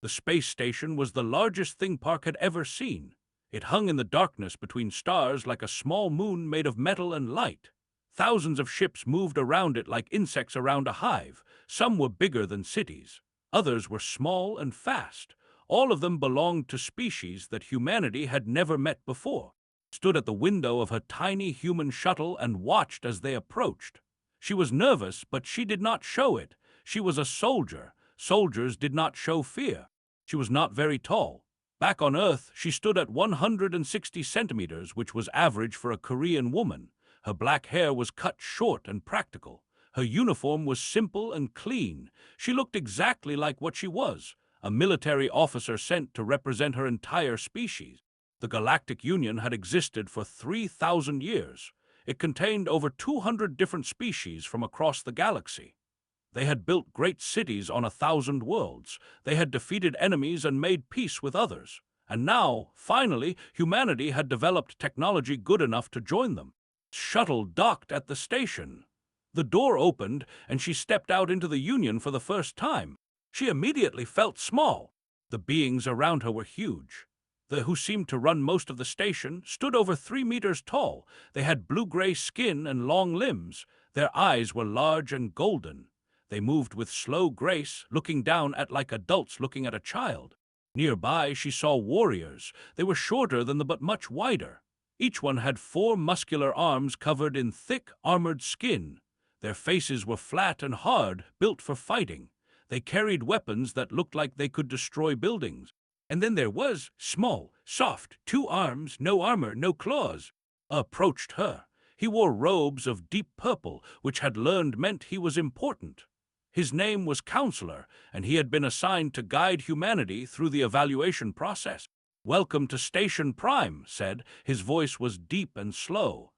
The space station was the largest thing Park had ever seen. It hung in the darkness between stars like a small moon made of metal and light. Thousands of ships moved around it like insects around a hive. Some were bigger than cities. Others were small and fast. All of them belonged to species that humanity had never met before. Stood at the window of her tiny human shuttle and watched as they approached. She was nervous, but she did not show it. She was a soldier. Soldiers did not show fear. She was not very tall. Back on Earth, she stood at 160 centimeters, which was average for a Korean woman. Her black hair was cut short and practical. Her uniform was simple and clean. She looked exactly like what she was, a military officer sent to represent her entire species. The Galactic Union had existed for 3,000 years. It contained over 200 different species from across the galaxy. They had built great cities on 1,000 worlds. They had defeated enemies and made peace with others. And now, finally, humanity had developed technology good enough to join them. Shuttle docked at the station. The door opened, and she stepped out into the Union for the first time. She immediately felt small. The beings around her were huge. The who seemed to run most of the station stood over 3 meters tall. They had blue-gray skin and long limbs. Their eyes were large and golden. They moved with slow grace, looking down at like adults looking at a child. Nearby, she saw warriors. They were shorter than but much wider. Each one had 4 muscular arms covered in thick, armored skin. Their faces were flat and hard, built for fighting. They carried weapons that looked like they could destroy buildings. And then there was, small, soft, 2 arms, no armor, no claws, approached her. He wore robes of deep purple, which had learned meant he was important. His name was Counselor, and he had been assigned to guide humanity through the evaluation process. "Welcome to Station Prime," said. His voice was deep and slow.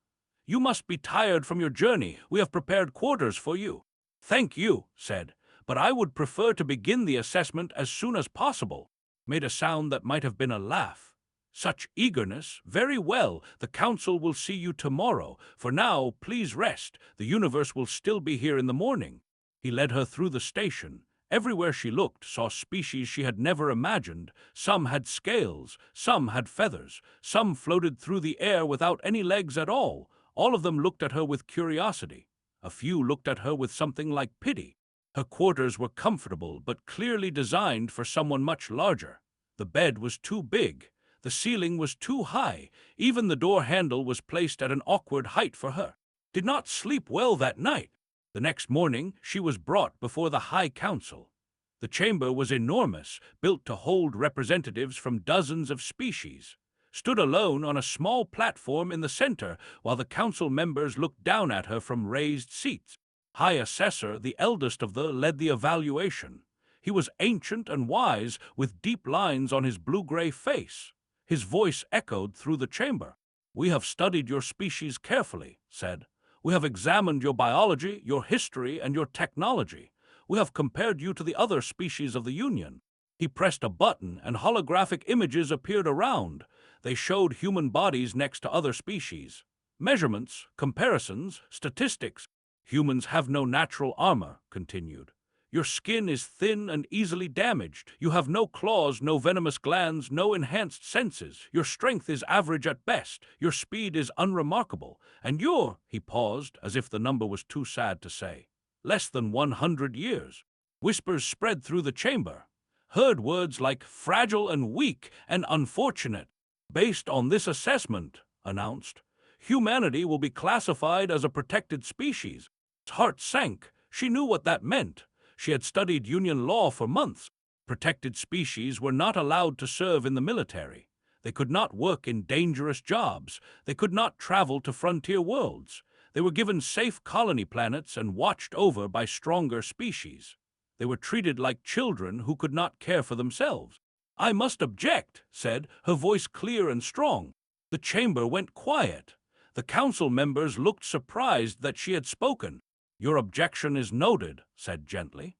"You must be tired from your journey. We have prepared quarters for you." "Thank you," said, "but I would prefer to begin the assessment as soon as possible." Made a sound that might have been a laugh. "Such eagerness. Very well, the Council will see you tomorrow. For now, please rest. The universe will still be here in the morning." He led her through the station. Everywhere she looked, saw species she had never imagined. Some had scales, some had feathers, some floated through the air without any legs at all. All of them looked at her with curiosity. A few looked at her with something like pity. Her quarters were comfortable, but clearly designed for someone much larger. The bed was too big. The ceiling was too high. Even the door handle was placed at an awkward height for her. Did not sleep well that night. The next morning, she was brought before the High Council. The chamber was enormous, built to hold representatives from dozens of species. Stood alone on a small platform in the center, while the council members looked down at her from raised seats. High Assessor, the eldest of the, led the evaluation. He was ancient and wise, with deep lines on his blue-gray face. His voice echoed through the chamber. "We have studied your species carefully," said. "We have examined your biology, your history, and your technology. We have compared you to the other species of the Union." He pressed a button, and holographic images appeared around. They showed human bodies next to other species. Measurements, comparisons, statistics. "Humans have no natural armor," continued. "Your skin is thin and easily damaged. You have no claws, no venomous glands, no enhanced senses. Your strength is average at best. Your speed is unremarkable. And he paused, as if the number was too sad to say, "less than 100 years." Whispers spread through the chamber. Heard words like fragile and weak and unfortunate. "Based on this assessment," announced, "humanity will be classified as a protected species." His heart sank. She knew what that meant. She had studied Union law for months. Protected species were not allowed to serve in the military. They could not work in dangerous jobs. They could not travel to frontier worlds. They were given safe colony planets and watched over by stronger species. They were treated like children who could not care for themselves. "I must object," said, her voice clear and strong. The chamber went quiet. The council members looked surprised that she had spoken. "Your objection is noted," said gently.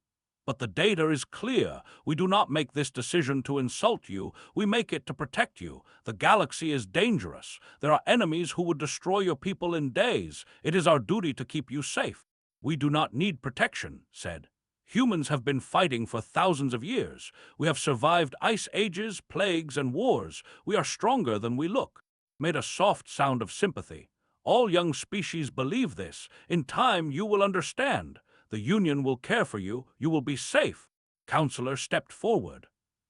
"But the data is clear. We do not make this decision to insult you. We make it to protect you. The galaxy is dangerous. There are enemies who would destroy your people in days. It is our duty to keep you safe." "We do not need protection," said. Humans have been fighting for thousands of years. We have survived ice ages, plagues, and wars. We are stronger than we look." Made a soft sound of sympathy. "All young species believe this. In time, you will understand. The Union will care for you. You will be safe." Counselor stepped forward.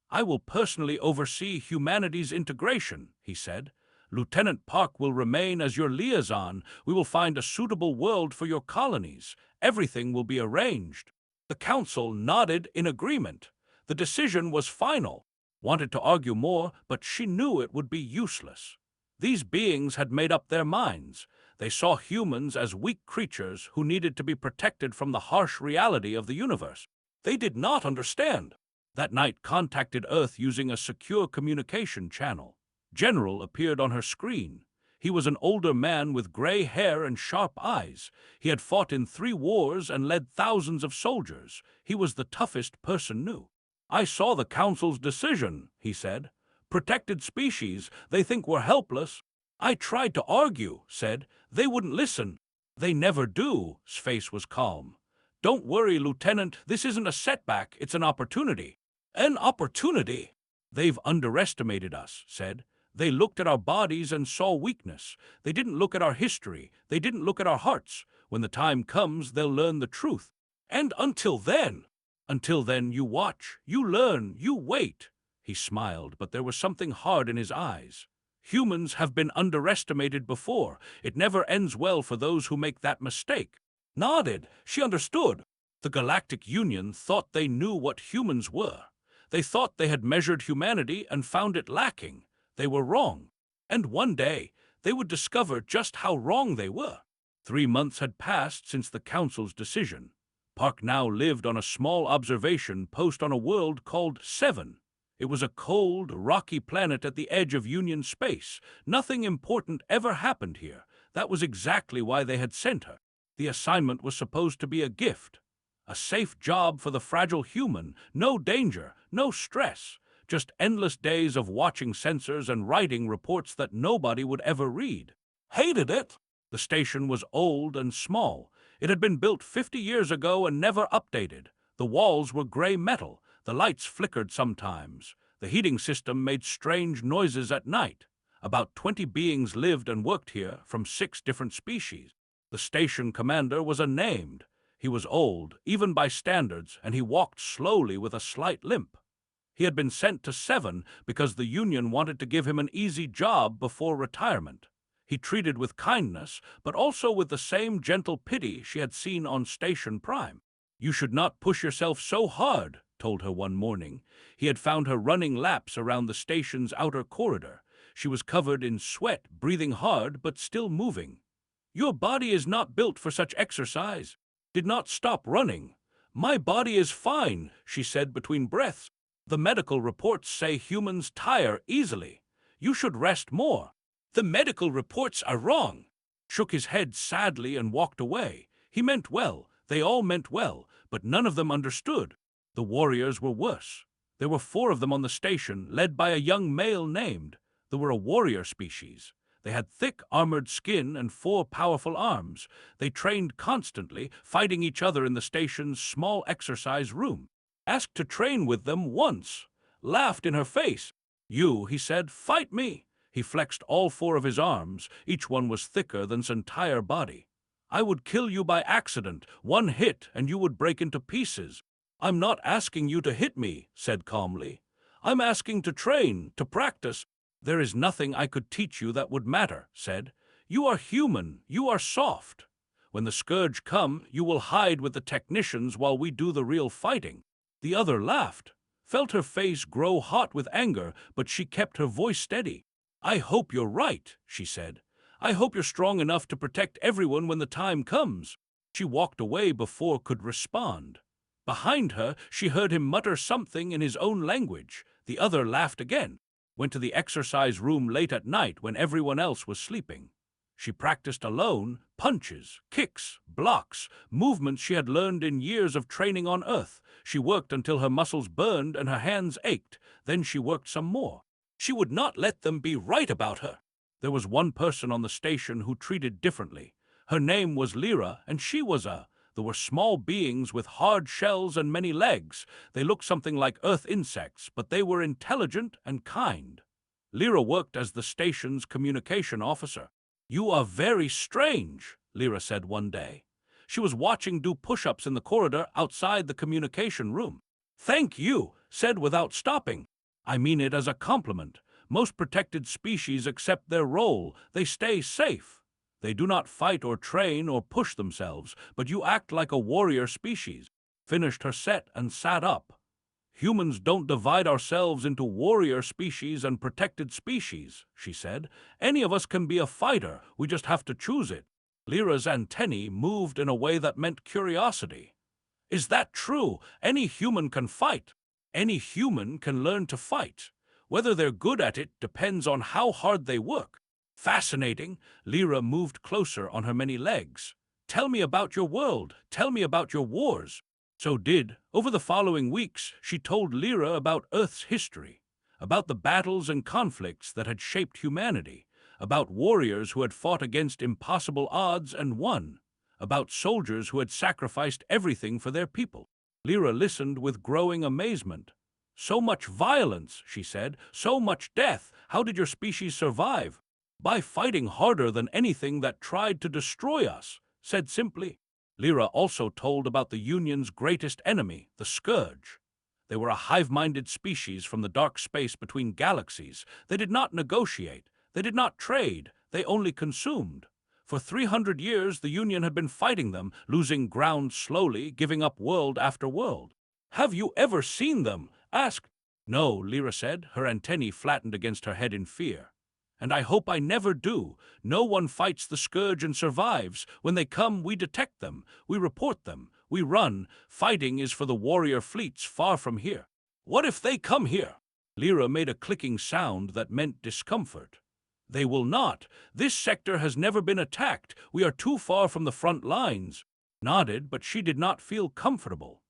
"I will personally oversee humanity's integration," he said. "Lieutenant Park will remain as your liaison. We will find a suitable world for your colonies. Everything will be arranged." The council nodded in agreement. The decision was final. Wanted to argue more, but she knew it would be useless. These beings had made up their minds. They saw humans as weak creatures who needed to be protected from the harsh reality of the universe. They did not understand. That night contacted Earth using a secure communication channel. General appeared on her screen. He was an older man with gray hair and sharp eyes. He had fought in 3 wars and led thousands of soldiers. He was the toughest person knew. "I saw the Council's decision," he said. "Protected species, they think we're helpless." "I tried to argue," said. "They wouldn't listen." "They never do." His face was calm. "Don't worry, Lieutenant. This isn't a setback, it's an opportunity." "An opportunity?" "They've underestimated us," said. "They looked at our bodies and saw weakness. They didn't look at our history. They didn't look at our hearts. When the time comes, they'll learn the truth. And until then, you watch, you learn, you wait." He smiled, but there was something hard in his eyes. "Humans have been underestimated before. It never ends well for those who make that mistake." Nodded. She understood. The Galactic Union thought they knew what humans were. They thought they had measured humanity and found it lacking. They were wrong. And one day, they would discover just how wrong they were. 3 months had passed since the Council's decision. Park now lived on a small observation post on a world called Seven. It was a cold, rocky planet at the edge of Union space. Nothing important ever happened here. That was exactly why they had sent her. The assignment was supposed to be a gift. A safe job for the fragile human. No danger, no stress. Just endless days of watching sensors and writing reports that nobody would ever read. Hated it. The station was old and small. It had been built 50 years ago and never updated. The walls were gray metal. The lights flickered sometimes. The heating system made strange noises at night. About 20 beings lived and worked here from 6 different species. The station commander was unnamed. He was old, even by standards, and he walked slowly with a slight limp. He had been sent to Seven because the Union wanted to give him an easy job before retirement. He treated with kindness, but also with the same gentle pity she had seen on Station Prime. "You should not push yourself so hard," told her one morning. He had found her running laps around the station's outer corridor. She was covered in sweat, breathing hard, but still moving. "Your body is not built for such exercise." Did not stop running. "My body is fine," she said between breaths. "The medical reports say humans tire easily. You should rest more." "The medical reports are wrong." Shook his head sadly and walked away. He meant well. They all meant well, but none of them understood. The warriors were worse. There were 4 of them on the station, led by a young male named. They were a warrior species. They had thick, armored skin and 4 powerful arms. They trained constantly, fighting each other in the station's small exercise room. Asked to train with them once. Laughed in her face. "You," he said, "fight me." He flexed all 4 of his arms. Each one was thicker than his entire body. "I would kill you by accident. 1 hit, and you would break into pieces." "I'm not asking you to hit me," said calmly. "I'm asking to train, to practice." "There is nothing I could teach you that would matter," said. "You are human. You are soft. When the Scourge come, you will hide with the technicians while we do the real fighting." The other laughed, felt her face grow hot with anger, but she kept her voice steady. "I hope you're right," she said. "I hope you're strong enough to protect everyone when the time comes." She walked away before could respond. Behind her, she heard him mutter something in his own language. The other laughed again. Went to the exercise room late at night when everyone else was sleeping. She practiced alone, punches, kicks, blocks, movements she had learned in years of training on Earth. She worked until her muscles burned and her hands ached. Then she worked some more. She would not let them be right about her. There was one person on the station who treated differently. Her name was Lyra, and she was There were small beings with hard shells and many legs. They looked something like Earth insects, but they were intelligent and kind. Lyra worked as the station's communication officer. "You are very strange," Lyra said one day. She was watching do push-ups in the corridor outside the communication room. "Thank you," said without stopping. "I mean it as a compliment. Most protected species accept their role. They stay safe. They do not fight or train or push themselves, but you act like a warrior species." Finished her set and sat up. "Humans don't divide ourselves into warrior species and protected species," she said. "Any of us can be a fighter, we just have to choose it." Lyra's antennae moved in a way that meant curiosity. "Is that true? Any human can fight?" "Any human can learn to fight. Whether they're good at it depends on how hard they work." "Fascinating." Lyra moved closer on her many legs. "Tell me about your world. Tell me about your wars." Over the following weeks, she told Lyra about Earth's history, about the battles and conflicts that had shaped humanity, about warriors who had fought against impossible odds and won, about soldiers who had sacrificed everything for their people. Lyra listened with growing amazement. "So much violence," she said, "so much death. How did your species survive?" "By fighting harder than anything that tried to destroy us," said simply. Lyra also told about the Union's greatest enemy, the Scourge. They were a hive-minded species from the dark space between galaxies. They did not negotiate. They did not trade. They only consumed. For 300 years, the Union had been fighting them, losing ground slowly, giving up world after world. "Have you ever seen them?" asked. "No," Lyra said, her antennae flattened against her head in fear. "And I hope I never do. No one fights the Scourge and survives. When they come, we detect them. We report them. We run. Fighting is for the warrior fleets far from here." "What if they come here?" Lyra made a clicking sound that meant discomfort. "They will not. This sector has never been attacked. We are too far from the front lines." Nodded, but she did not feel comfortable.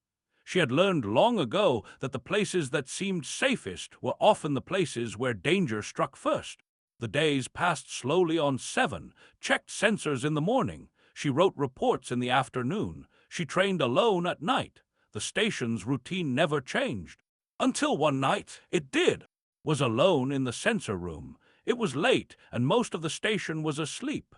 She had learned long ago that the places that seemed safest were often the places where danger struck first. The days passed slowly on 7, checked sensors in the morning. She wrote reports in the afternoon. She trained alone at night. The station's routine never changed. Until one night, it did. Was alone in the sensor room. It was late, and most of the station was asleep.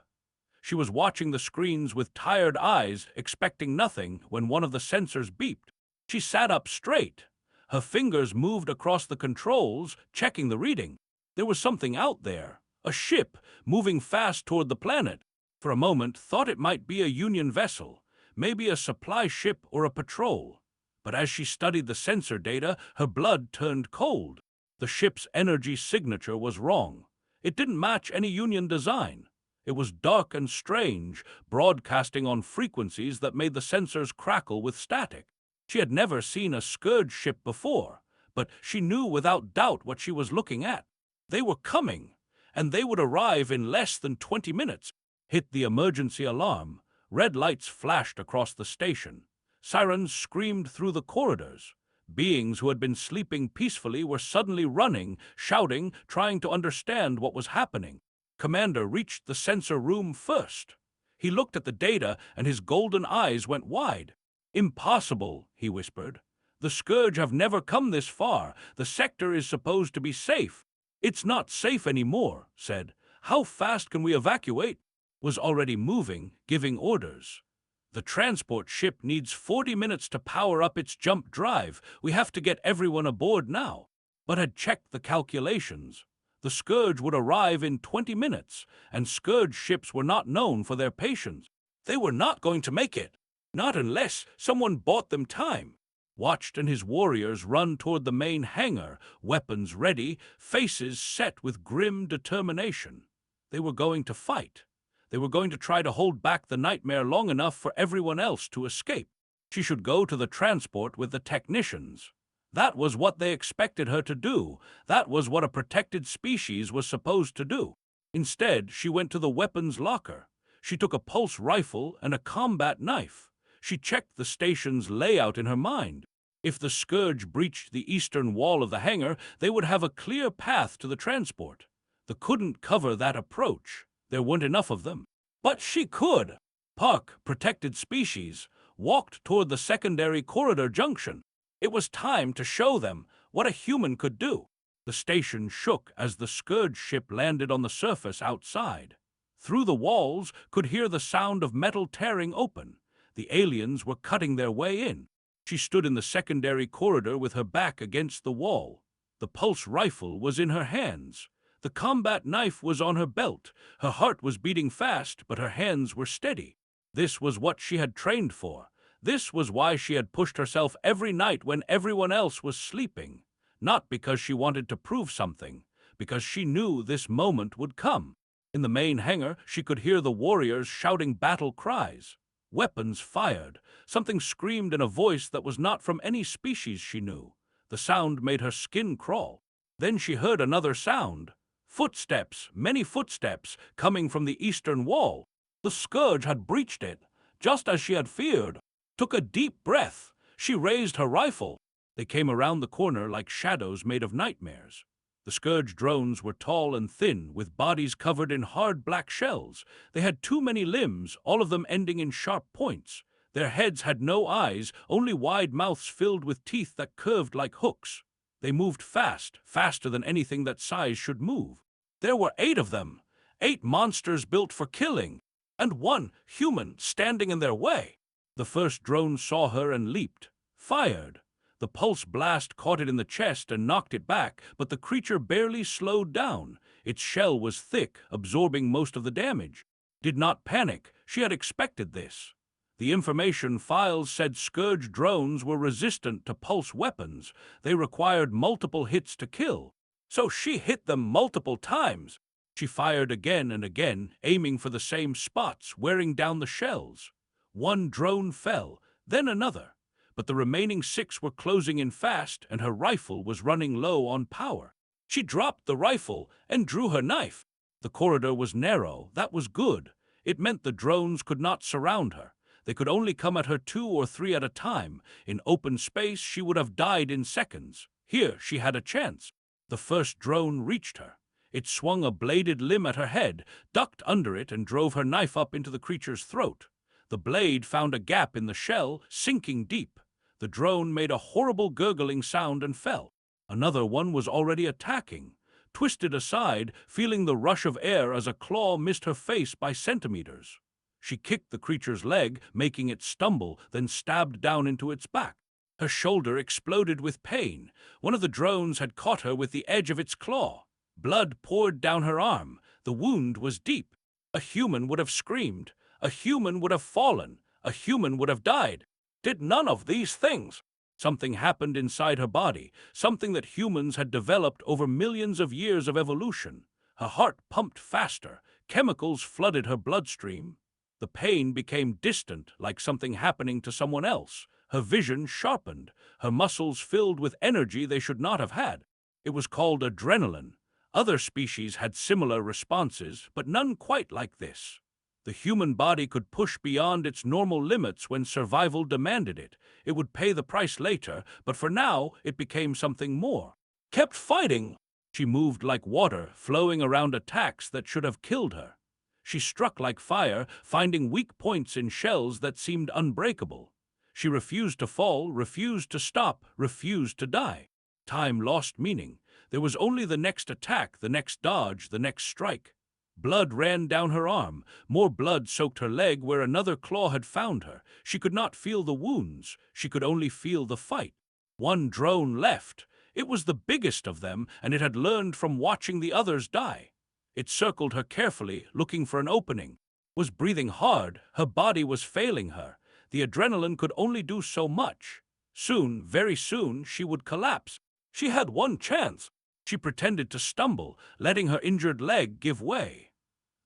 She was watching the screens with tired eyes, expecting nothing, when one of the sensors beeped. She sat up straight. Her fingers moved across the controls, checking the reading. There was something out there, a ship moving fast toward the planet. For a moment, thought it might be a Union vessel, maybe a supply ship or a patrol. But as she studied the sensor data, her blood turned cold. The ship's energy signature was wrong. It didn't match any Union design. It was dark and strange, broadcasting on frequencies that made the sensors crackle with static. She had never seen a Scourge ship before, but she knew without doubt what she was looking at. They were coming, and they would arrive in less than 20 minutes. Hit the emergency alarm. Red lights flashed across the station. Sirens screamed through the corridors. Beings who had been sleeping peacefully were suddenly running, shouting, trying to understand what was happening. Commander reached the sensor room first. He looked at the data, and his golden eyes went wide. "Impossible," he whispered. "The Scourge have never come this far. The sector is supposed to be safe." "It's not safe anymore," said. "How fast can we evacuate?" Was already moving, giving orders. "The transport ship needs 40 minutes to power up its jump drive. We have to get everyone aboard now." But had checked the calculations. The Scourge would arrive in 20 minutes, and Scourge ships were not known for their patience. They were not going to make it. Not unless someone bought them time. Watched and his warriors run toward the main hangar, weapons ready, faces set with grim determination. They were going to fight. They were going to try to hold back the nightmare long enough for everyone else to escape. She should go to the transport with the technicians. That was what they expected her to do. That was what a protected species was supposed to do. Instead, she went to the weapons locker. She took a pulse rifle and a combat knife. She checked the station's layout in her mind. If the Scourge breached the eastern wall of the hangar, they would have a clear path to the transport. They couldn't cover that approach. There weren't enough of them. But she could. Park, protected species. walked toward the secondary corridor junction. It was time to show them what a human could do. The station shook as the Scourge ship landed on the surface outside. Through the walls could hear the sound of metal tearing open. The aliens were cutting their way in. She stood in the secondary corridor with her back against the wall. The pulse rifle was in her hands. The combat knife was on her belt. Her heart was beating fast, but her hands were steady. This was what she had trained for. This was why she had pushed herself every night when everyone else was sleeping. Not because she wanted to prove something, because she knew this moment would come. In the main hangar, she could hear the warriors shouting battle cries. Weapons fired. Something screamed in a voice that was not from any species she knew. The sound made her skin crawl. Then she heard another sound. Footsteps, many footsteps, coming from the eastern wall. The Scourge had breached it, just as she had feared. Took a deep breath. She raised her rifle. They came around the corner like shadows made of nightmares. The Scourge drones were tall and thin, with bodies covered in hard black shells. They had too many limbs, all of them ending in sharp points. Their heads had no eyes, only wide mouths filled with teeth that curved like hooks. They moved fast, faster than anything that size should move. There were 8 of them, 8 monsters built for killing, and 1 human standing in their way. The first drone saw her and leaped, fired. The pulse blast caught it in the chest and knocked it back, but the creature barely slowed down. Its shell was thick, absorbing most of the damage. Did not panic. She had expected this. The information files said Scourge drones were resistant to pulse weapons. They required multiple hits to kill. So she hit them multiple times. She fired again and again, aiming for the same spots, wearing down the shells. 1 drone fell, then another. But the remaining 6 were closing in fast, and her rifle was running low on power. She dropped the rifle and drew her knife. The corridor was narrow. That was good. It meant the drones could not surround her. They could only come at her 2 or 3 at a time. In open space, she would have died in seconds. Here, she had a chance. The first drone reached her. It swung a bladed limb at her head, ducked under it, and drove her knife up into the creature's throat. The blade found a gap in the shell, sinking deep. The drone made a horrible gurgling sound and fell. Another one was already attacking. Twisted aside, feeling the rush of air as a claw missed her face by centimeters. She kicked the creature's leg, making it stumble, then stabbed down into its back. Her shoulder exploded with pain. One of the drones had caught her with the edge of its claw. Blood poured down her arm. The wound was deep. A human would have screamed. A human would have fallen. A human would have died. Did none of these things. Something happened inside her body, something that humans had developed over millions of years of evolution. Her heart pumped faster. Chemicals flooded her bloodstream. The pain became distant, like something happening to someone else. Her vision sharpened. Her muscles filled with energy they should not have had. It was called adrenaline. Other species had similar responses, but none quite like this. The human body could push beyond its normal limits when survival demanded it. It would pay the price later, but for now it became something more. Kept fighting. She moved like water, flowing around attacks that should have killed her. She struck like fire, finding weak points in shells that seemed unbreakable. She refused to fall, refused to stop, refused to die. Time lost meaning. There was only the next attack, the next dodge, the next strike. Blood ran down her arm. More blood soaked her leg where another claw had found her. She could not feel the wounds. She could only feel the fight. 1 drone left. It was the biggest of them, and it had learned from watching the others die. It circled her carefully, looking for an opening. Was breathing hard. Her body was failing her. The adrenaline could only do so much. Soon, very soon, she would collapse. She had 1 chance. She pretended to stumble, letting her injured leg give way.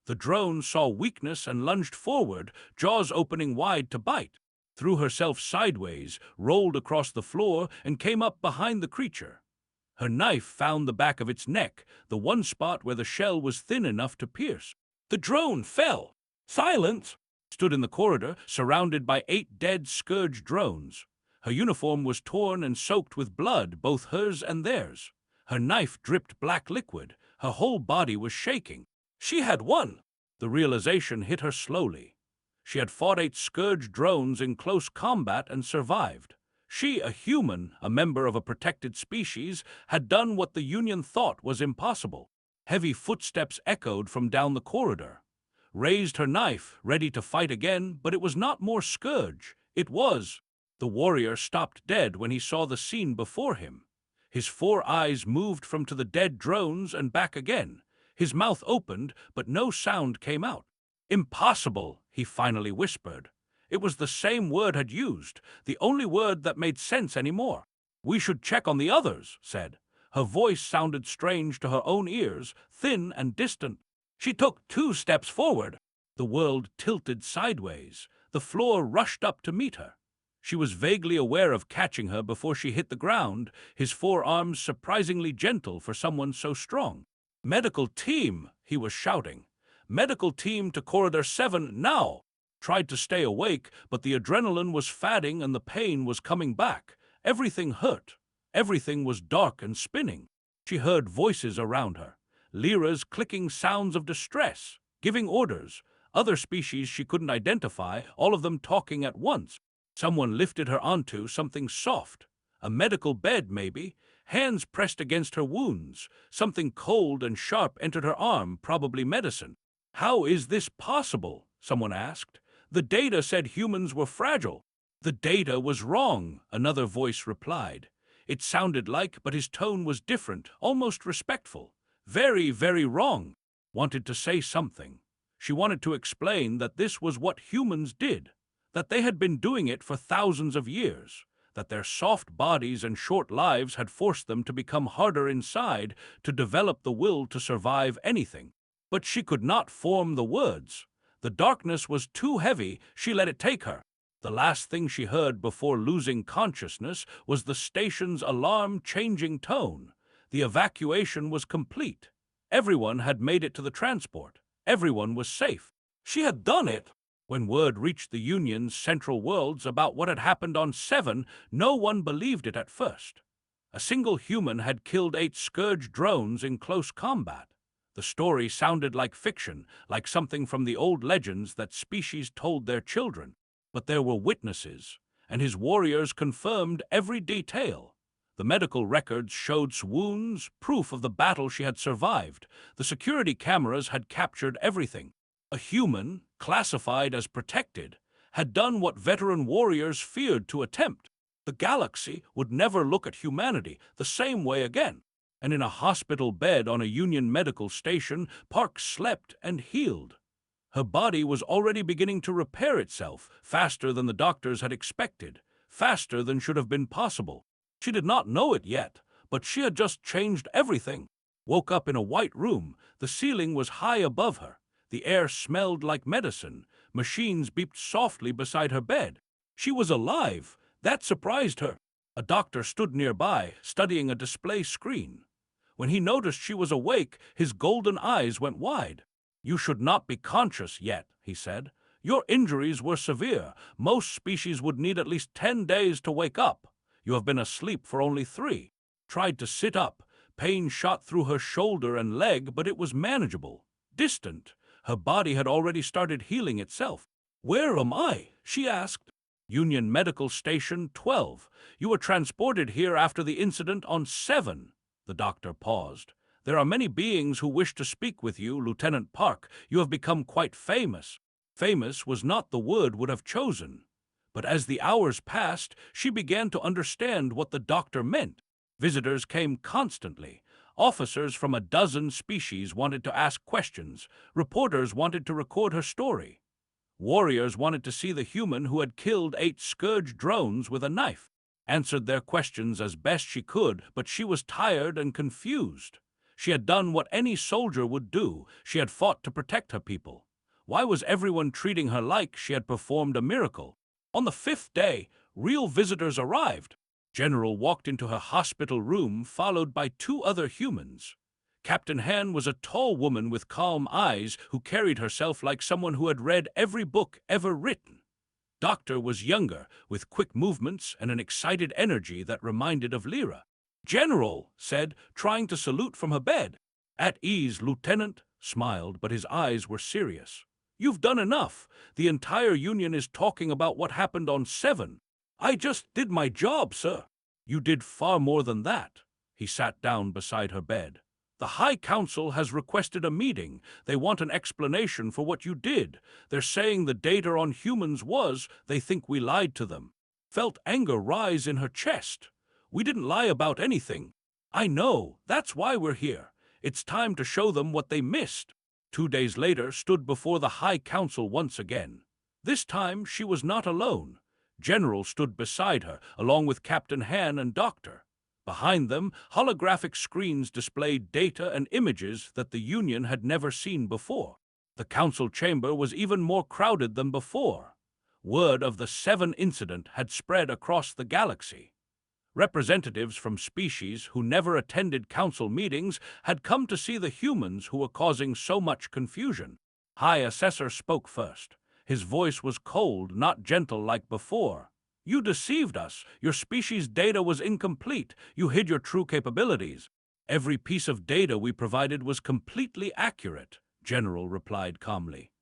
The drone saw weakness and lunged forward, jaws opening wide to bite. Threw herself sideways, rolled across the floor, and came up behind the creature. Her knife found the back of its neck, the one spot where the shell was thin enough to pierce. The drone fell. Silence! Stood in the corridor, surrounded by 8 dead Scourge drones. Her uniform was torn and soaked with blood, both hers and theirs. Her knife dripped black liquid. Her whole body was shaking. She had won. The realization hit her slowly. She had fought 8 Scourge drones in close combat and survived. She, a human, a member of a protected species, had done what the Union thought was impossible. Heavy footsteps echoed from down the corridor. Raised her knife, ready to fight again, but it was not more Scourge. It was. The warrior stopped dead when he saw the scene before him. His 4 eyes moved from to the dead drones and back again. His mouth opened, but no sound came out. "Impossible," he finally whispered. It was the same word had used, the only word that made sense anymore. "We should check on the others," said. Her voice sounded strange to her own ears, thin and distant. She took 2 steps forward. The world tilted sideways. The floor rushed up to meet her. She was vaguely aware of catching her before she hit the ground, his 4 arms surprisingly gentle for someone so strong. "Medical team," he was shouting. "Medical team to Corridor 7 now!" Tried to stay awake, but the adrenaline was fading and the pain was coming back. Everything hurt. Everything was dark and spinning. She heard voices around her. Lyra's clicking sounds of distress, giving orders. Other species she couldn't identify, all of them talking at once. Someone lifted her onto something soft. A medical bed, maybe. Hands pressed against her wounds. Something cold and sharp entered her arm, probably medicine. "How is this possible?" someone asked. "The data said humans were fragile." "The data was wrong," another voice replied. It sounded like, but his tone was different, almost respectful. "Very, very wrong." Wanted to say something. She wanted to explain that this was what humans did, that they had been doing it for thousands of years, that their soft bodies and short lives had forced them to become harder inside, to develop the will to survive anything. But she could not form the words. The darkness was too heavy, she let it take her. The last thing she heard before losing consciousness was the station's alarm-changing tone. The evacuation was complete. Everyone had made it to the transport. Everyone was safe. She had done it. When word reached the Union's central worlds about what had happened on 7, no one believed it at first. A single human had killed 8 Scourge drones in close combat. The story sounded like fiction, like something from the old legends that species told their children. But there were witnesses, and his warriors confirmed every detail. The medical records showed wounds, proof of the battle she had survived. The security cameras had captured everything. A human, classified as protected, had done what veteran warriors feared to attempt. The galaxy would never look at humanity the same way again. And in a hospital bed on a Union medical station, Park slept and healed. Her body was already beginning to repair itself, faster than the doctors had expected, faster than should have been possible. She did not know it yet, but she had just changed everything. Woke up in a white room. The ceiling was high above her. The air smelled like medicine. Machines beeped softly beside her bed. She was alive. That surprised her. A doctor stood nearby, studying a display screen. When he noticed she was awake, his golden eyes went wide. "You should not be conscious yet," he said. "Your injuries were severe. Most species would need at least 10 days to wake up. You have been asleep for only 3. Tried to sit up. Pain shot through her shoulder and leg, but it was manageable. Distant. Her body had already started healing itself." "Where am I?" she asked. "Union Medical Station 12. You were transported here after the incident on 7. The doctor paused. "There are many beings who wish to speak with you, Lieutenant Park. You have become quite famous." Famous was not the word would have chosen. But as the hours passed, she began to understand what the doctor meant. Visitors came constantly. Officers from a dozen species wanted to ask questions. Reporters wanted to record her story. Warriors wanted to see the human who had killed 8 Scourge drones with a knife. Answered their questions as best she could, but she was tired and confused. She had done what any soldier would do. She had fought to protect her people. Why was everyone treating her like she had performed a miracle? On the 5th day, real visitors arrived. General walked into her hospital room, followed by 2 other humans. Captain Han was a tall woman with calm eyes who carried herself like someone who had read every book ever written. Doctor was younger, with quick movements and an excited energy that reminded of Lyra. "General," said, trying to salute from her bed. "At ease, Lieutenant," smiled, but his eyes were serious. You've done enough. The entire Union is talking about what happened on 7. I just did my job, sir. You did far more than that. He sat down beside her bed. The High Council has requested a meeting. They want an explanation for what you did. They're saying the data on humans was, they think we lied to them. Felt anger rise in her chest. We didn't lie about anything. I know, that's why we're here. It's time to show them what they missed. 2 days later, stood before the High Council once again. This time, she was not alone. General stood beside her, along with Captain Han and Doctor. Behind them, holographic screens displayed data and images that the Union had never seen before. The council chamber was even more crowded than before. Word of the 7 incident had spread across the galaxy. Representatives from species who never attended council meetings had come to see the humans who were causing so much confusion. High Assessor spoke first. His voice was cold, not gentle like before. You deceived us. Your species' data was incomplete. You hid your true capabilities. Every piece of data we provided was completely accurate, General replied calmly.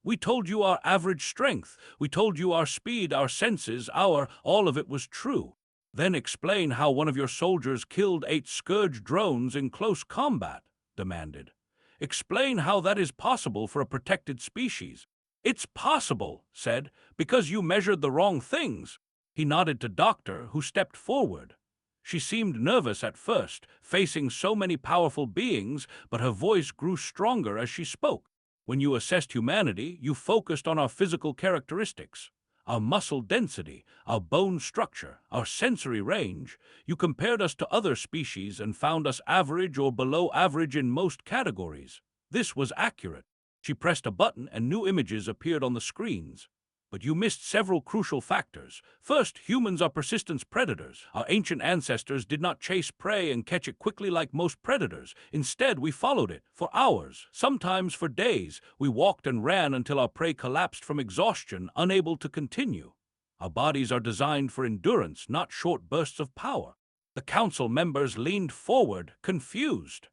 We told you our average strength. We told you our speed, our senses, all of it was true. Then explain how one of your soldiers killed 8 Scourge drones in close combat, demanded. Explain how that is possible for a protected species. It's possible, said, because you measured the wrong things. He nodded to Doctor, who stepped forward. She seemed nervous at first, facing so many powerful beings, but her voice grew stronger as she spoke. When you assessed humanity, you focused on our physical characteristics, our muscle density, our bone structure, our sensory range. You compared us to other species and found us average or below average in most categories. This was accurate. She pressed a button and new images appeared on the screens. But you missed several crucial factors. First, humans are persistent predators. Our ancient ancestors did not chase prey and catch it quickly like most predators. Instead, we followed it for hours, sometimes for days. We walked and ran until our prey collapsed from exhaustion, unable to continue. Our bodies are designed for endurance, not short bursts of power. The council members leaned forward, confused.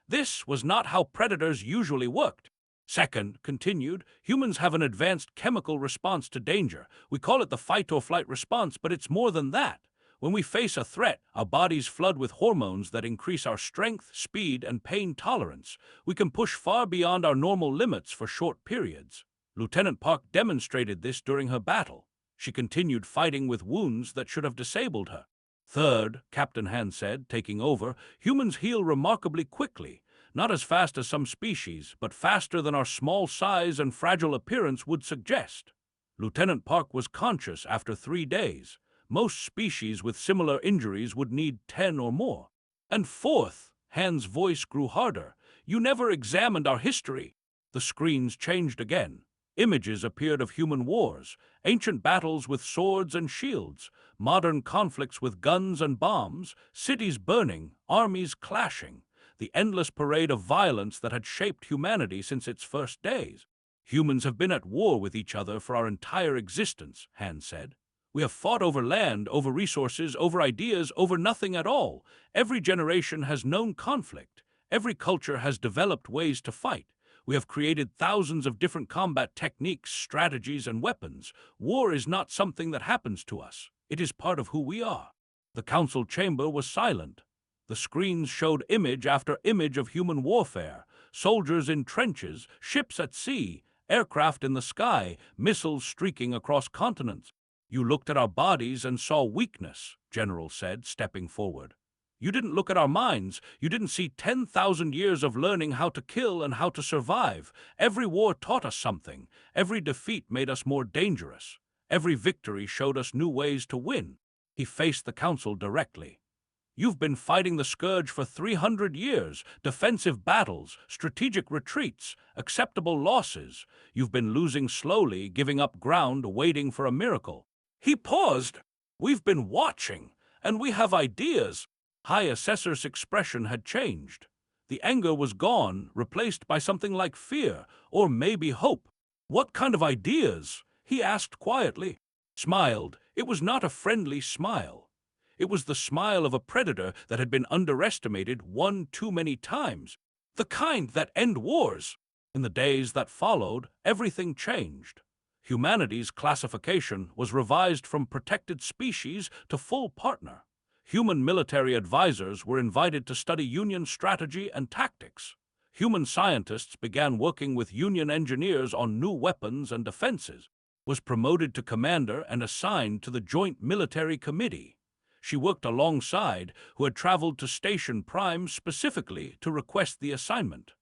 This was not how predators usually worked. Second, continued, humans have an advanced chemical response to danger. We call it the fight-or-flight response, but it's more than that. When we face a threat, our bodies flood with hormones that increase our strength, speed, and pain tolerance. We can push far beyond our normal limits for short periods. Lieutenant Park demonstrated this during her battle. She continued fighting with wounds that should have disabled her. Third, Captain Han said, taking over, humans heal remarkably quickly. Not as fast as some species, but faster than our small size and fragile appearance would suggest. Lieutenant Park was conscious after 3 days. Most species with similar injuries would need 10 or more. And fourth, Han's voice grew harder. You never examined our history. The screens changed again. Images appeared of human wars, ancient battles with swords and shields, modern conflicts with guns and bombs, cities burning, armies clashing. The endless parade of violence that had shaped humanity since its first days. Humans have been at war with each other for our entire existence, Han said. We have fought over land, over resources, over ideas, over nothing at all. Every generation has known conflict. Every culture has developed ways to fight. We have created thousands of different combat techniques, strategies, and weapons. War is not something that happens to us. It is part of who we are. The council chamber was silent. The screens showed image after image of human warfare, soldiers in trenches, ships at sea, aircraft in the sky, missiles streaking across continents. You looked at our bodies and saw weakness, General said, stepping forward. You didn't look at our minds. You didn't see 10,000 years of learning how to kill and how to survive. Every war taught us something. Every defeat made us more dangerous. Every victory showed us new ways to win. He faced the council directly. You've been fighting the Scourge for 300 years, defensive battles, strategic retreats, acceptable losses. You've been losing slowly, giving up ground, waiting for a miracle. He paused. We've been watching, and we have ideas. High Assessor's expression had changed. The anger was gone, replaced by something like fear, or maybe hope. What kind of ideas? He asked quietly. Smiled. It was not a friendly smile. It was the smile of a predator that had been underestimated one too many times. The kind that end wars. In the days that followed, everything changed. Humanity's classification was revised from protected species to full partner. Human military advisors were invited to study Union strategy and tactics. Human scientists began working with Union engineers on new weapons and defenses. Was promoted to commander and assigned to the Joint Military Committee. She worked alongside who had traveled to Station Prime specifically to request the assignment.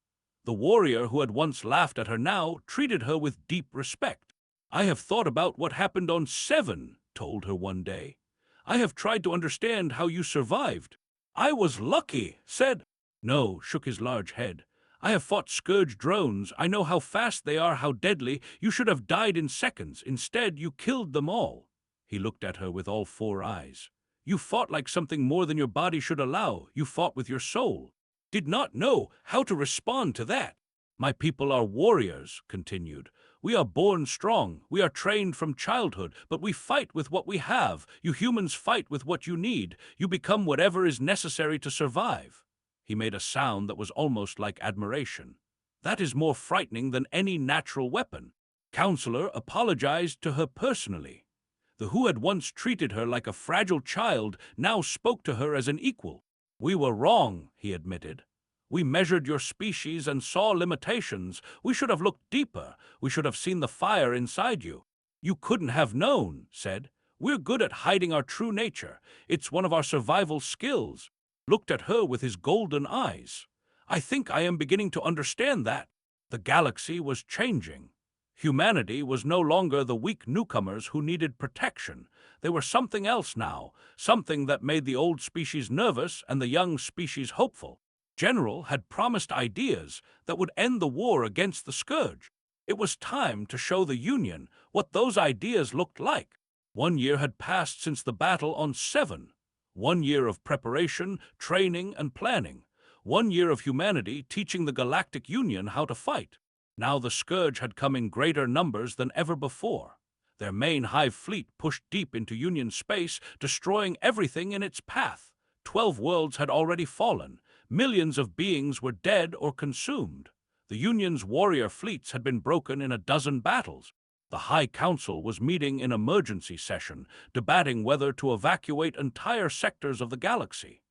The warrior who had once laughed at her now treated her with deep respect. "I have thought about what happened on 7, told her one day. "I have tried to understand how you survived." "I was lucky," said. No, shook his large head. "I have fought Scourge drones. I know how fast they are, how deadly. You should have died in seconds. Instead, you killed them all." He looked at her with all 4 eyes. "You fought like something more than your body should allow. You fought with your soul." Did not know how to respond to that. "My people are warriors," continued. "We are born strong. We are trained from childhood, but we fight with what we have. You humans fight with what you need. You become whatever is necessary to survive." He made a sound that was almost like admiration. "That is more frightening than any natural weapon." Counselor apologized to her personally. The who had once treated her like a fragile child now spoke to her as an equal. "We were wrong," he admitted. "We measured your species and saw limitations. We should have looked deeper. We should have seen the fire inside you." "You couldn't have known," said. "We're good at hiding our true nature. It's one of our survival skills." Looked at her with his golden eyes. "I think I am beginning to understand that." The galaxy was changing. Humanity was no longer the weak newcomers who needed protection. They were something else now, something that made the old species nervous and the young species hopeful. General had promised ideas that would end the war against the Scourge. It was time to show the Union what those ideas looked like. 1 year had passed since the battle on 7. 1 year of preparation, training, and planning. 1 year of humanity teaching the Galactic Union how to fight. Now the Scourge had come in greater numbers than ever before. Their main hive fleet pushed deep into Union space, destroying everything in its path. 12 worlds had already fallen. Millions of beings were dead or consumed. The Union's warrior fleets had been broken in a dozen battles. The High Council was meeting in emergency session, debating whether to evacuate entire sectors of the galaxy.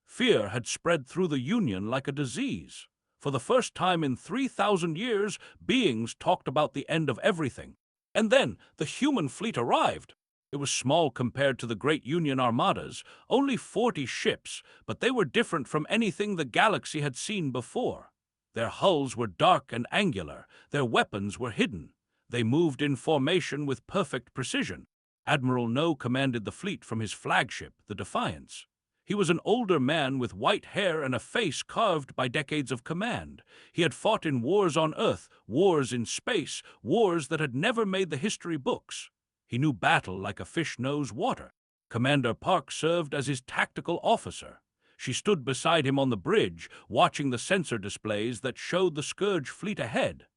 Fear had spread through the Union like a disease. For the first time in 3,000 years, beings talked about the end of everything. And then the human fleet arrived. It was small compared to the great Union armadas, only 40 ships, but they were different from anything the galaxy had seen before. Their hulls were dark and angular, their weapons were hidden. They moved in formation with perfect precision. Admiral No commanded the fleet from his flagship, the Defiance. He was an older man with white hair and a face carved by decades of command. He had fought in wars on Earth, wars in space, wars that had never made the history books. He knew battle like a fish knows water. Commander Park served as his tactical officer. She stood beside him on the bridge, watching the sensor displays that showed the Scourge fleet ahead.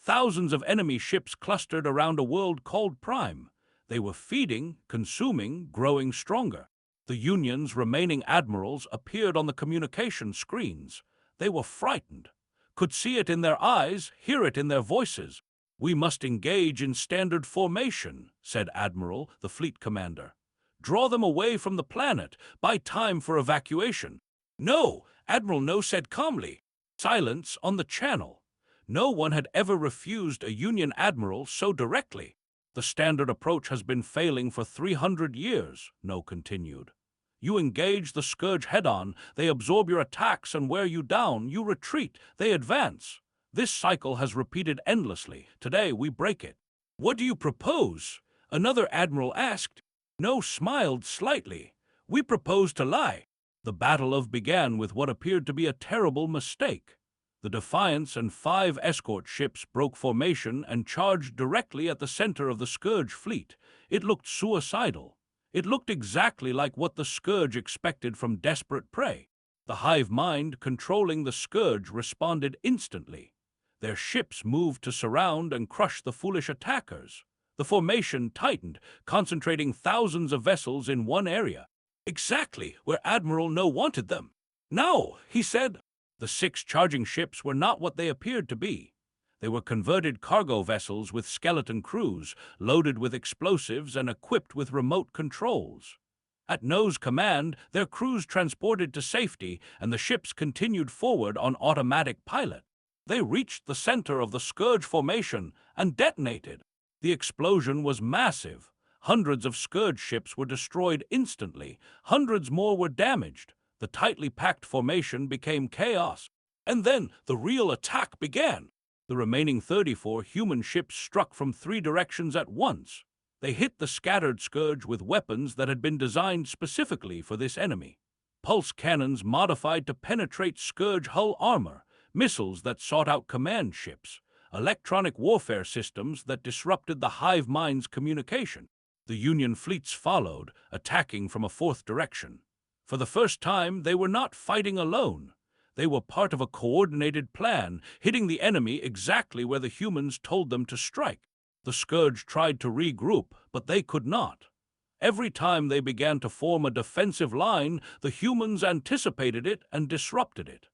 Thousands of enemy ships clustered around a world called Prime. They were feeding, consuming, growing stronger. The Union's remaining admirals appeared on the communication screens. They were frightened, could see it in their eyes, hear it in their voices. "We must engage in standard formation," said Admiral, the fleet commander. "Draw them away from the planet. Buy time for evacuation." "No," Admiral No said calmly. Silence on the channel. No one had ever refused a Union admiral so directly. "The standard approach has been failing for 300 years, No continued. "You engage the Scourge head-on, they absorb your attacks and wear you down. You retreat, they advance. This cycle has repeated endlessly. Today we break it." "What do you propose?" another admiral asked. No smiled slightly. "We propose to lie." The battle began with what appeared to be a terrible mistake. The Defiance and 5 escort ships broke formation and charged directly at the center of the Scourge fleet. It looked suicidal. It looked exactly like what the Scourge expected from desperate prey. The hive mind controlling the Scourge responded instantly. Their ships moved to surround and crush the foolish attackers. The formation tightened, concentrating thousands of vessels in one area. Exactly where Admiral No wanted them. "No," he said. The 6 charging ships were not what they appeared to be. They were converted cargo vessels with skeleton crews, loaded with explosives and equipped with remote controls. At No's command, their crews transported to safety, and the ships continued forward on automatic pilot. They reached the center of the Scourge formation and detonated. The explosion was massive. Hundreds of Scourge ships were destroyed instantly. Hundreds more were damaged. The tightly packed formation became chaos. And then the real attack began. The remaining 34 human ships struck from 3 directions at once. They hit the scattered Scourge with weapons that had been designed specifically for this enemy. Pulse cannons modified to penetrate Scourge hull armor, missiles that sought out command ships, electronic warfare systems that disrupted the hive mind's communication. The Union fleets followed, attacking from a 4th direction. For the first time, they were not fighting alone. They were part of a coordinated plan, hitting the enemy exactly where the humans told them to strike. The Scourge tried to regroup, but they could not. Every time they began to form a defensive line, the humans anticipated it and disrupted it.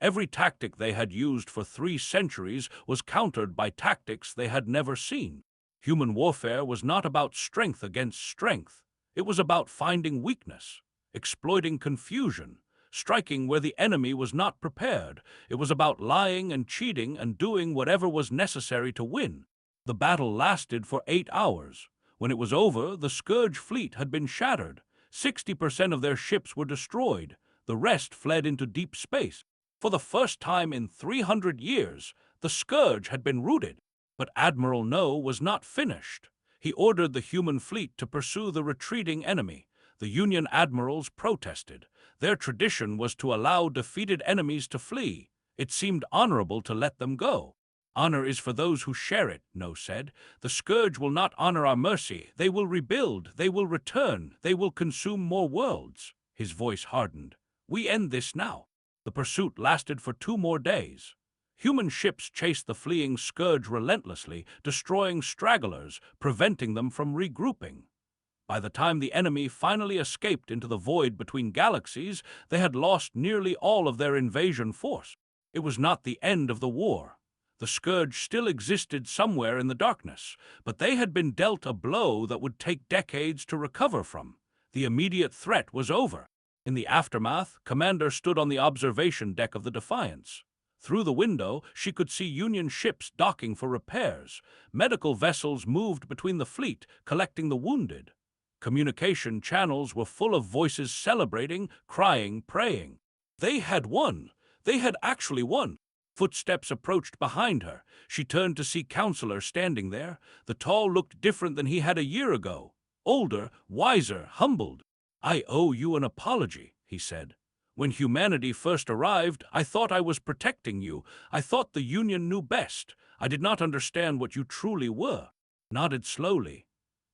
Every tactic they had used for 3 centuries was countered by tactics they had never seen. Human warfare was not about strength against strength. It was about finding weakness, exploiting confusion, striking where the enemy was not prepared. It was about lying and cheating and doing whatever was necessary to win. The battle lasted for 8 hours. When it was over, the Scourge fleet had been shattered. 60% of their ships were destroyed. The rest fled into deep space. For the first time in 300 years, the Scourge had been routed. But Admiral No was not finished. He ordered the human fleet to pursue the retreating enemy. The Union admirals protested. Their tradition was to allow defeated enemies to flee. It seemed honorable to let them go. Honor is for those who share it, No said. The Scourge will not honor our mercy. They will rebuild. They will return. They will consume more worlds. His voice hardened. We end this now. The pursuit lasted for 2 more days. Human ships chased the fleeing Scourge relentlessly, destroying stragglers, preventing them from regrouping. By the time the enemy finally escaped into the void between galaxies, they had lost nearly all of their invasion force. It was not the end of the war. The Scourge still existed somewhere in the darkness, but they had been dealt a blow that would take decades to recover from. The immediate threat was over. In the aftermath, Commander stood on the observation deck of the Defiance. Through the window, she could see Union ships docking for repairs. Medical vessels moved between the fleet, collecting the wounded. Communication channels were full of voices celebrating, crying, praying. They had won. They had actually won. Footsteps approached behind her. She turned to see Counselor standing there. The tall looked different than he had a year ago. Older, wiser, humbled. I owe you an apology, he said. When humanity first arrived, I thought I was protecting you. I thought the Union knew best. I did not understand what you truly were. Nodded slowly.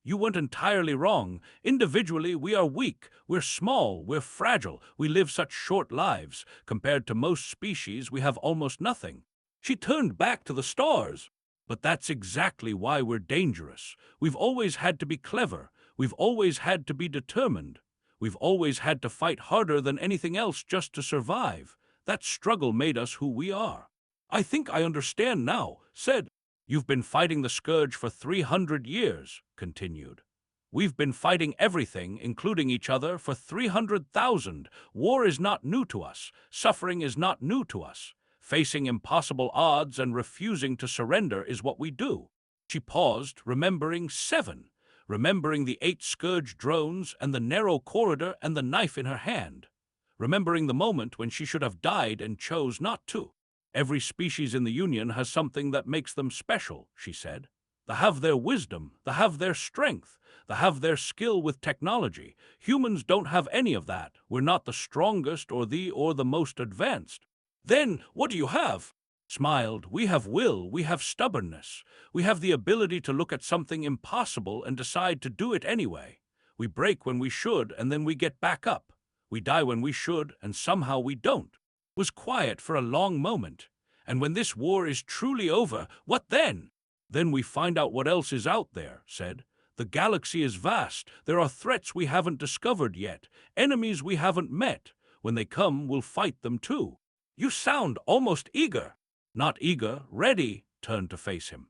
You weren't entirely wrong. Individually, we are weak. We're small. We're fragile. We live such short lives. Compared to most species, we have almost nothing. She turned back to the stars. But that's exactly why we're dangerous. We've always had to be clever. We've always had to be determined. We've always had to fight harder than anything else just to survive. That struggle made us who we are. I think I understand now, said. You've been fighting the Scourge for 300 years, continued. We've been fighting everything, including each other, for 300,000. War is not new to us. Suffering is not new to us. Facing impossible odds and refusing to surrender is what we do. She paused, remembering 7. Remembering the 8 Scourge drones and the narrow corridor and the knife in her hand. Remembering the moment when she should have died and chose not to. Every species in the Union has something that makes them special, she said. They have their wisdom, they have their strength, they have their skill with technology. Humans don't have any of that. We're not the strongest or the most advanced. Then what do you have? Smiled. We have will, we have stubbornness. We have the ability to look at something impossible and decide to do it anyway. We break when we should and then we get back up. We die when we should and somehow we don't. Was quiet for a long moment. And when this war is truly over, what then? Then we find out what else is out there, said. The galaxy is vast. There are threats we haven't discovered yet, enemies we haven't met. When they come, we'll fight them too. You sound almost eager. Not eager, ready, turned to face him.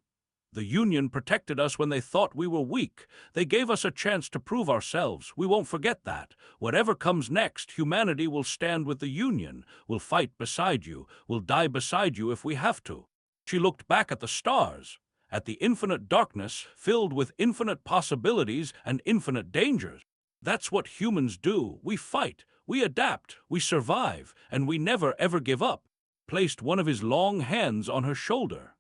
The Union protected us when they thought we were weak. They gave us a chance to prove ourselves. We won't forget that. Whatever comes next, humanity will stand with the Union. We'll fight beside you. We'll die beside you if we have to. She looked back at the stars, at the infinite darkness filled with infinite possibilities and infinite dangers. That's what humans do. We fight, we adapt, we survive, and we never ever give up. Placed one of his long hands on her shoulder.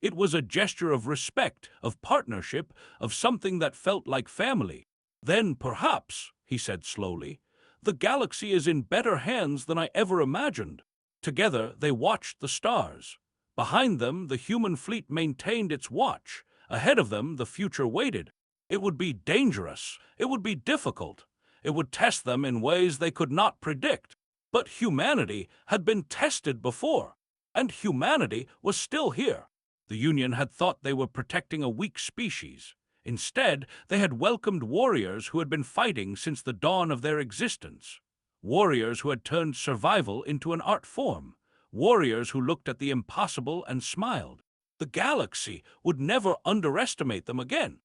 It was a gesture of respect, of partnership, of something that felt like family. Then, perhaps, he said slowly, the galaxy is in better hands than I ever imagined. Together, they watched the stars. Behind them, the human fleet maintained its watch. Ahead of them, the future waited. It would be dangerous. It would be difficult. It would test them in ways they could not predict. But humanity had been tested before, and humanity was still here. The Union had thought they were protecting a weak species. Instead, they had welcomed warriors who had been fighting since the dawn of their existence. Warriors who had turned survival into an art form. Warriors who looked at the impossible and smiled. The galaxy would never underestimate them again.